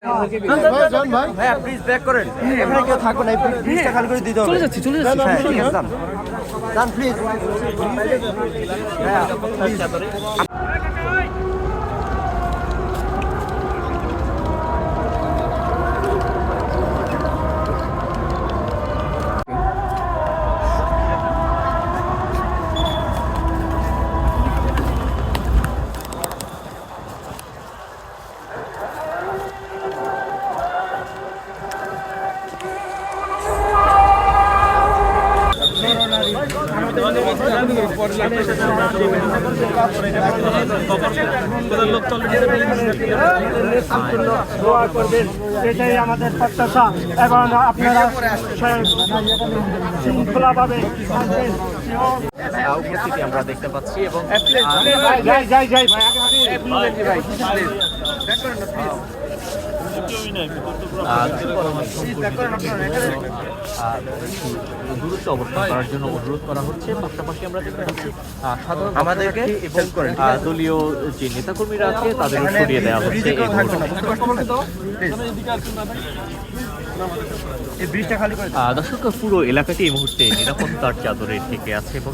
ভাইয়া please back করেন, এখানে কেউ থাকবে না, ব্রিজটা খালি করে দিতে হবে। চলে যাচ্ছি হ্যাঁ, ঠিক আছে, যান প্লিজ। ভাইয়া প্লিজ। দোয়া করবেন, এটাই আমাদের প্রত্যাশা এবং আপনারা শৃঙ্খলাভাবে থাকবেন। উপস্থিতি আমরা দেখতে পাচ্ছি এবং দূরত্ব অবস্থান করার জন্য অনুরোধ করা হচ্ছে। পাশাপাশি আমরা দেখতে পাচ্ছি সাধারণ আমাদেরকে হেল্প করেন, দলীয় যে নেতাকর্মীরা আছে তাদের সরিয়ে দেওয়া হচ্ছে। এই ব্রিজটা খালি করে দর্শক, পুরো এলাকাটি এই মুহূর্তে নিরাপত্তার চাদরে ঢেকে আছে এবং